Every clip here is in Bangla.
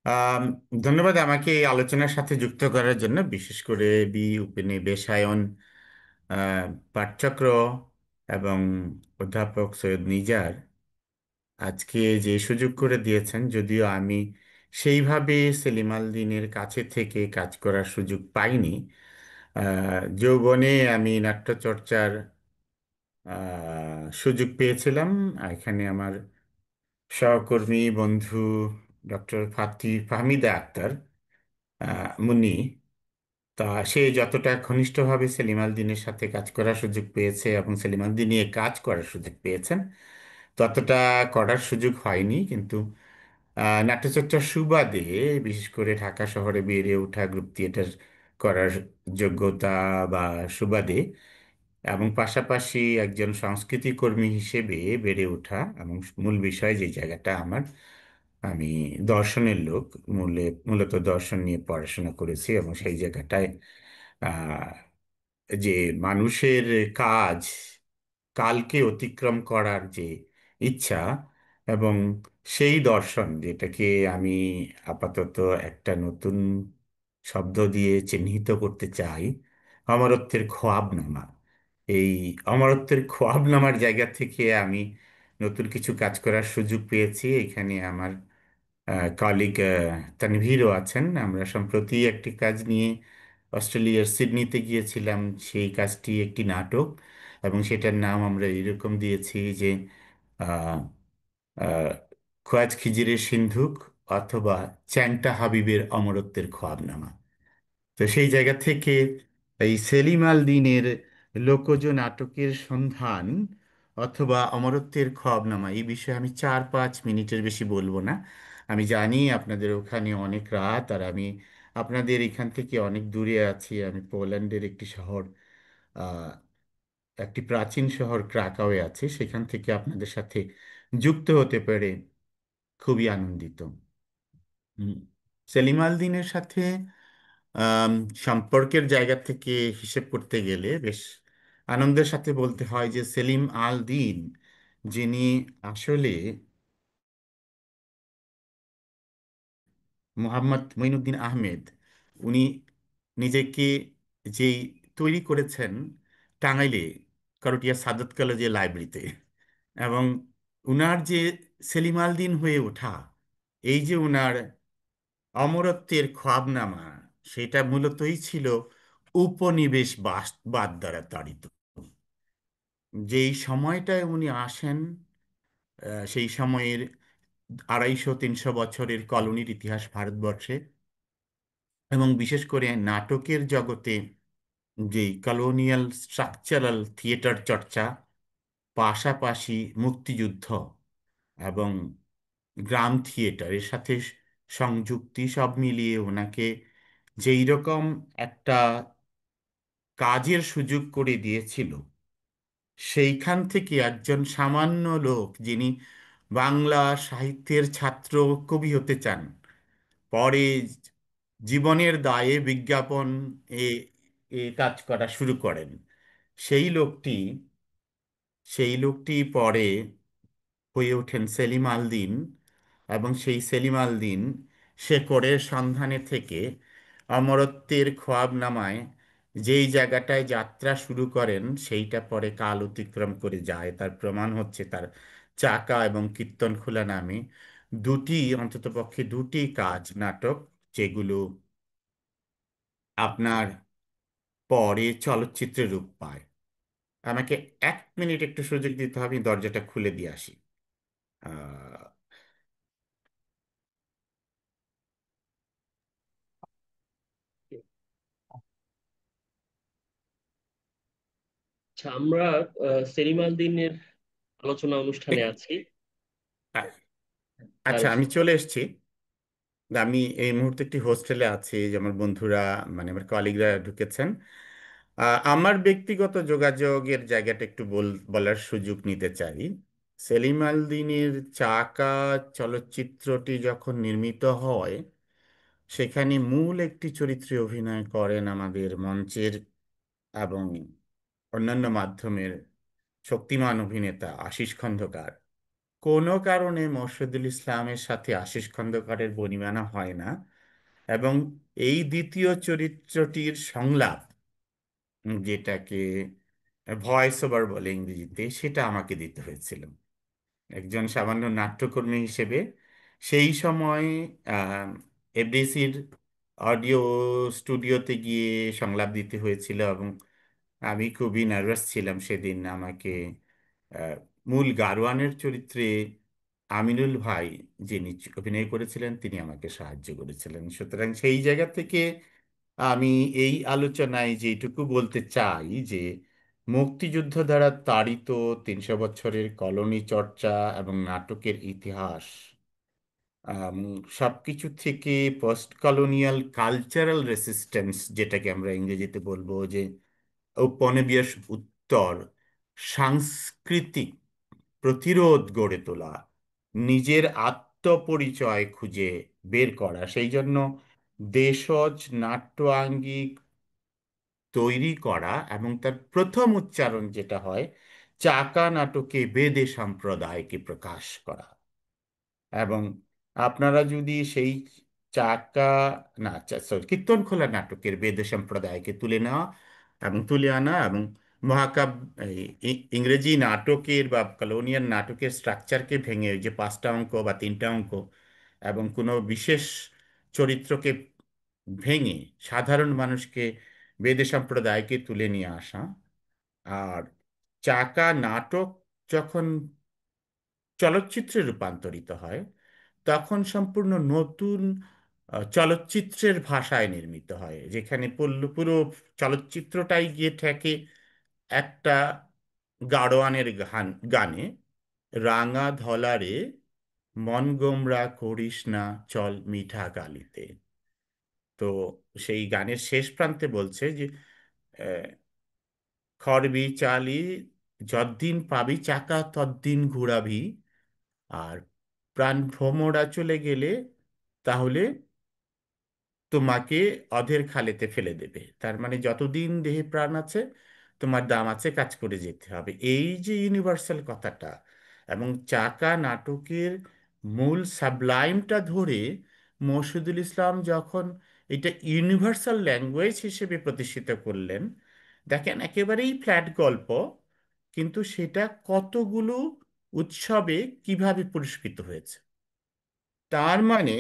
আম, ধন্যবাদ আমাকে এই আলোচনার সাথে যুক্ত করার জন্য, বিশেষ করে উপনিবেশায়ন আহ, পাঠচক্র এবং অধ্যাপক সৈয়দ নিজার আজকে যে সুযোগ করে দিয়েছেন। যদিও আমি সেইভাবে সেলিম আল দীনের কাছে থেকে কাজ করার সুযোগ পাইনি। যৌবনে আমি নাট্যচর্চার সুযোগ পেয়েছিলাম। এখানে আমার সহকর্মী বন্ধু ডক্টর ফাহমিদা আক্তার মুন্নি, তা সে যতটা ঘনিষ্ঠভাবে সেলিম আল দীনের সাথে কাজ করার সুযোগ পেয়েছে এবং সেলিম আল দীন নিয়ে কাজ করার সুযোগ পেয়েছেন, ততটা করার সুযোগ হয়নি। কিন্তু নাট্যচর্চার সুবাদে, বিশেষ করে ঢাকা শহরে বেড়ে ওঠা, গ্রুপ থিয়েটার করার যোগ্যতা বা সুবাদে, এবং পাশাপাশি একজন সংস্কৃতি কর্মী হিসেবে বেড়ে ওঠা, এবং মূল বিষয় যে জায়গাটা আমার, আমি দর্শনের লোক, মূলত দর্শন নিয়ে পড়াশোনা করেছি এবং সেই জায়গাটায় আহ, যে মানুষের কাজ, কালকে অতিক্রম করার যে ইচ্ছা, এবং সেই দর্শন যেটাকে আমি আপাতত একটা নতুন শব্দ দিয়ে চিহ্নিত করতে চাই, অমরত্বের খোয়াবনামা। এই অমরত্বের খোয়াবনামার জায়গা থেকে আমি নতুন কিছু কাজ করার সুযোগ পেয়েছি। এখানে আমার কলিগ তানভীরও আছেন। আমরা সম্প্রতি একটি কাজ নিয়ে অস্ট্রেলিয়ার সিডনিতে গিয়েছিলাম। সেই কাজটি একটি নাটক, এবং সেটার নাম আমরা এরকম দিয়েছি যে আহ, আহ, খোয়াজ খিজিরের সিন্ধুক, অথবা চ্যাংটা হাবিবের অমরত্বের খোয়াবনামা। তো সেই জায়গা থেকে এই সেলিম আল দীনের লোকজ নাটকের সন্ধান অথবা অমরত্বের খোয়াবনামা, এই বিষয়ে আমি 4-5 মিনিটের বেশি বলবো না। আমি জানি আপনাদের ওখানে অনেক রাত, আর আমি আপনাদের এখান থেকে অনেক দূরে আছি। আমি পোল্যান্ডের একটি শহর, আহ, একটি প্রাচীন শহর ক্রাকাওয়ে আছি। সেখান থেকে আপনাদের সাথে যুক্ত হতে পেরে খুবই আনন্দিত। হুম। সেলিম আল দীনের সাথে আম, সম্পর্কের জায়গা থেকে হিসেব করতে গেলে বেশ আনন্দের সাথে বলতে হয় যে সেলিম আল দীন, যিনি আসলে মোহাম্মদ মঈনুদ্দিন আহমেদ, উনি নিজেকে যেই তৈরি করেছেন টাঙ্গাইলে করটিয়া সাদত কলেজের লাইব্রেরিতে, এবং উনার যে সেলিম আল দীন হয়ে ওঠা, এই যে উনার অমরত্বের খোয়াবনামা, সেটা মূলতই ছিল বাদ দ্বারা তাড়িত। যেই সময়টায় উনি আসেন, সেই সময়ের 250-300 বছরের কলোনির ইতিহাস ভারতবর্ষে, এবং বিশেষ করে নাটকের জগতে যেই কলোনিয়াল স্ট্রাকচারাল থিয়েটার চর্চা, পাশাপাশি মুক্তিযুদ্ধ এবং গ্রাম থিয়েটারের সাথে সংযুক্তি, সব মিলিয়ে ওনাকে যেই রকম একটা কাজের সুযোগ করে দিয়েছিল, সেইখান থেকে একজন সামান্য লোক যিনি বাংলা সাহিত্যের ছাত্র কবি হতে চান, পরে জীবনের দায়ে বিজ্ঞাপন এ এ কাজ করা শুরু করেন, সেই লোকটি সেই লোকটি পরে হয়ে ওঠেন সেলিম আল দীন। এবং সেই সেলিম আল দীন শেকড়ের সন্ধানে থেকে অমরত্বের খোয়াবনামায় যেই জায়গাটায় যাত্রা শুরু করেন, সেইটা পরে কাল অতিক্রম করে যায়। তার প্রমাণ হচ্ছে তার চাকা এবং কীর্তনখোলা নামে অন্ততপক্ষে দুটি কাজ, নাটক, যেগুলো আপনার পরে চলচ্চিত্রে রূপ পায়। আমাকে 1 মিনিট একটু সুযোগ দিতে হবে, আমি দরজাটা খুলে দিয়ে আসি। আহ, আচ্ছা, আমরা সেলিম আল দ্বীনের আলোচনা অনুষ্ঠানে এক- আছি। আর আচ্ছা, আমি চলে এসেছি। আমি এই মুহূর্তে একটি হোস্টেলে আছি, যে আমার বন্ধুরা, মানে আমার কলিগরা ঢুকেছেন। আমার ব্যক্তিগত যোগাযোগের জায়গাটা একটু বলার সুযোগ নিতে চাই। সেলিম আল দীনের চাকা চলচ্চিত্রটি যখন নির্মিত হয়, সেখানে মূল একটি চরিত্রে অভিনয় করেন আমাদের মঞ্চের এবং অন্যান্য মাধ্যমের শক্তিমান অভিনেতা আশীষ খন্দকার। কোনো কারণে মোর্শেদুল ইসলামের সাথে আশিস খন্দকারের বনিমানা হয় না, এবং এই দ্বিতীয় চরিত্রটির সংলাপ, যেটাকে ভয়েস ওভার বলে ইংরেজিতে, সেটা আমাকে দিতে হয়েছিল একজন সামান্য নাট্যকর্মী হিসেবে। সেই সময় এফডিসির অডিও স্টুডিওতে গিয়ে সংলাপ দিতে হয়েছিল, এবং আমি খুবই নার্ভাস ছিলাম সেদিন। আমাকে আহ, মূল গারোয়ানের চরিত্রে আমিনুল ভাই, যিনি অভিনয় করেছিলেন, তিনি আমাকে সাহায্য করেছিলেন। সুতরাং সেই জায়গা থেকে আমি এই আলোচনায় যেটুকু বলতে চাই যে মুক্তিযুদ্ধ দ্বারা তাড়িত 300 বছরের কলোনি চর্চা এবং নাটকের ইতিহাস, আম, সবকিছু থেকে পোস্ট কলোনিয়াল কালচারাল রেসিস্টেন্স, যেটাকে আমরা ইংরেজিতে বলবো, যে ঔপনিবেশ উত্তর সাংস্কৃতিক প্রতিরোধ গড়ে তোলা, নিজের আত্মপরিচয় খুঁজে বের করা, সেই জন্য দেশজ নাট্যাঙ্গিক তৈরি করা, এবং তার প্রথম উচ্চারণ যেটা হয়, চাকা নাটকে বেদে সম্প্রদায়কে প্রকাশ করা। এবং আপনারা যদি সেই চাকা, না, সরি, কীর্তনখোলা নাটকের বেদে সম্প্রদায়কে তুলে নেওয়া এবং তুলে আনা, এবং মহাকাব্য, এই ইংরেজি নাটকের বা কলোনিয়াল নাটকের স্ট্রাকচারকে ভেঙে, ওই যে 5টা অঙ্ক বা 3টা অঙ্ক, এবং কোনো বিশেষ চরিত্রকে ভেঙে সাধারণ মানুষকে, বেদে সম্প্রদায়কে তুলে নিয়ে আসা। আর চাকা নাটক যখন চলচ্চিত্রে রূপান্তরিত হয়, তখন সম্পূর্ণ নতুন চলচ্চিত্রের ভাষায় নির্মিত হয়, যেখানে পুরো চলচ্চিত্রটাই গিয়ে ঠেকে একটা গাড়োয়ানের গানে, রাঙা ধলারে মন গোমরা করিস না, চল মিঠা গালিতে। তো সেই গানের শেষ প্রান্তে বলছে যে খড়বি চালি যদ্দিন পাবি, চাকা তদ্দিন ঘুরাবি, আর প্রাণ ভ্রমরা চলে গেলে তাহলে তোমাকে অধের খালেতে ফেলে দেবে। তার মানে যতদিন দেহে প্রাণ আছে তোমার দাম আছে, কাজ করে যেতে হবে, এই যে ইউনিভার্সাল কথাটা। এবং চাকা নাটকের মূল সাবলাইমটা ধরে মরশুদুল ইসলাম যখন এটা ইউনিভার্সাল ল্যাঙ্গুয়েজ হিসেবে প্রতিষ্ঠিত করলেন, দেখেন একেবারেই ফ্ল্যাট গল্প, কিন্তু সেটা কতগুলো উৎসবে কিভাবে পুরস্কৃত হয়েছে। তার মানে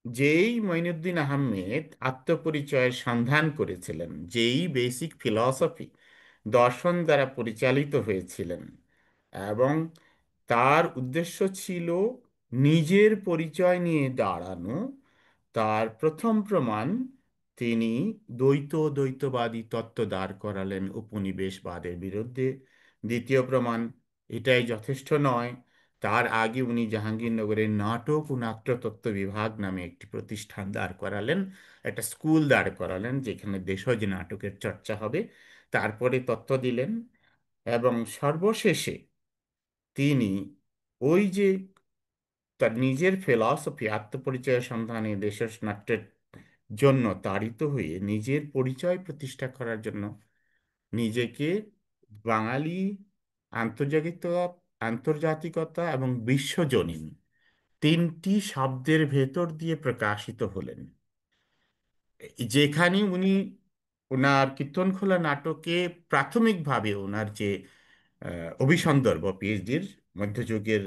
যেই মঈনুদ্দিন আহমেদ আত্মপরিচয়ের সন্ধান করেছিলেন, যেই বেসিক ফিলসফি দর্শন দ্বারা পরিচালিত হয়েছিলেন, এবং তার উদ্দেশ্য ছিল নিজের পরিচয় নিয়ে দাঁড়ানো, তার প্রথম প্রমাণ তিনি দ্বৈতবাদী তত্ত্ব দাঁড় করালেন উপনিবেশবাদের বিরুদ্ধে। দ্বিতীয় প্রমাণ, এটাই যথেষ্ট নয়, তার আগে উনি জাহাঙ্গীরনগরের নাটক ও নাট্যতত্ত্ব বিভাগ নামে একটি প্রতিষ্ঠান দাঁড় করালেন, একটা স্কুল দাঁড় করালেন যেখানে দেশজ নাটকের চর্চা হবে। তারপরে তত্ত্ব দিলেন, এবং সর্বশেষে তিনি ওই যে তার নিজের ফিলসফি আত্মপরিচয়ের সন্ধানে দেশের নাট্যের জন্য তাড়িত হয়ে নিজের পরিচয় প্রতিষ্ঠা করার জন্য নিজেকে বাঙালি, আন্তর্জাতিক আন্তর্জাতিকতা এবং বিশ্বজনীন 3টি শব্দের ভেতর দিয়ে প্রকাশিত হলেন। যেখানে উনি ওনার কীর্তনখোলা নাটকে প্রাথমিকভাবে ওনার যে অভিসন্দর্ভ পিএইচডির মধ্যযুগের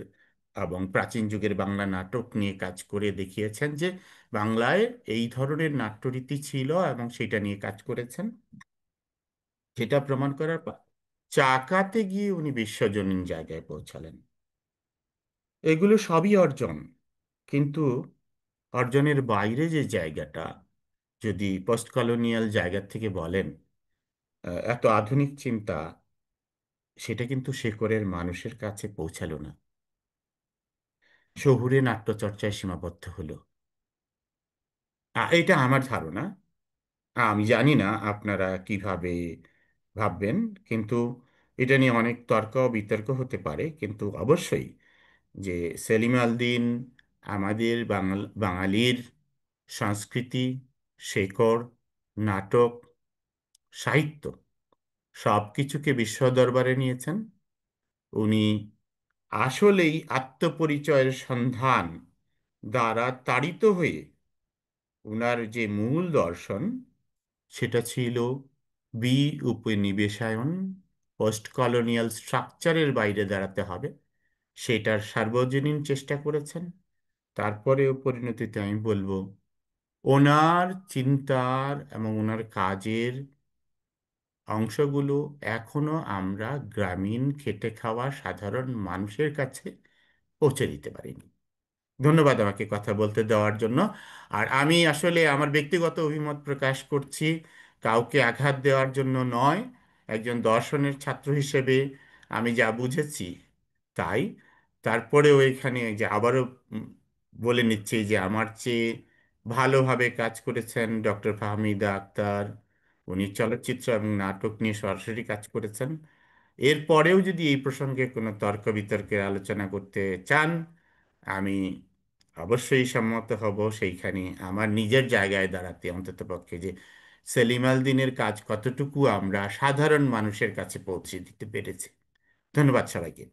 এবং প্রাচীন যুগের বাংলা নাটক নিয়ে কাজ করে দেখিয়েছেন যে বাংলায় এই ধরনের নাট্যরীতি ছিল, এবং সেটা নিয়ে কাজ করেছেন। যেটা প্রমাণ করার পর চাকাতে গিয়ে উনি বিশ্বজনীন জায়গায় পৌঁছালেন। এগুলো সবই অর্জন, কিন্তু অর্জনের বাইরে যে জায়গাটা, যদি পোস্ট কলোনিয়াল জায়গা থেকে বলেন, এত আধুনিক চিন্তা, সেটা কিন্তু শেকড়ের মানুষের কাছে পৌঁছালো না, শহুরে নাট্যচর্চায় সীমাবদ্ধ হলো। এটা আমার ধারণা। আমি জানি না আপনারা কিভাবে ভাববেন, কিন্তু এটা নিয়ে অনেক তর্ক বিতর্ক হতে পারে, কিন্তু অবশ্যই যে সেলিম আল দীন আমাদের বাঙালির সংস্কৃতি, শেকড়, নাটক, সাহিত্য সব কিছুকে বিশ্ব দরবারে নিয়েছেন। উনি আসলেই আত্মপরিচয়ের সন্ধান দ্বারা তাড়িত হয়ে উনার যে মূল দর্শন সেটা ছিল বি উপনিবেশায়ন, পোস্ট কলোনিয়াল স্ট্রাকচারের বাইরে দাঁড়াতে হবে, সেটার সার্বজনীন চেষ্টা করেছেন। তারপরেও পরিণতিতে আমি বলবো ওনার চিন্তার এবং ওনার কাজের অংশগুলো এখনো আমরা গ্রামীণ খেটে খাওয়া সাধারণ মানুষের কাছে পৌঁছে দিতে পারিনি। ধন্যবাদ আমাকে কথা বলতে দেওয়ার জন্য। আর আমি আসলে আমার ব্যক্তিগত অভিমত প্রকাশ করছি, কাউকে আঘাত দেওয়ার জন্য নয়। একজন দর্শনের ছাত্র হিসেবে আমি যা বুঝেছি তাই। তারপরেও এখানে যে আবারও উম, বলে নিচ্ছি যে আমার চেয়ে ভালোভাবে কাজ করেছেন ডক্টর ফাহমিদা আক্তার। উনি চলচ্চিত্র এবং নাটক নিয়ে সরাসরি কাজ করেছেন। এরপরেও যদি এই প্রসঙ্গে কোনো তর্ক বিতর্কের আলোচনা করতে চান, আমি অবশ্যই সম্মত হব সেইখানে আমার নিজের জায়গায় দাঁড়াতে, অন্ততপক্ষে যে সেলিম আল দীনের কাজ কতটুকু আমরা সাধারণ মানুষের কাছে পৌঁছে দিতে পেরেছি। ধন্যবাদ সবাইকে।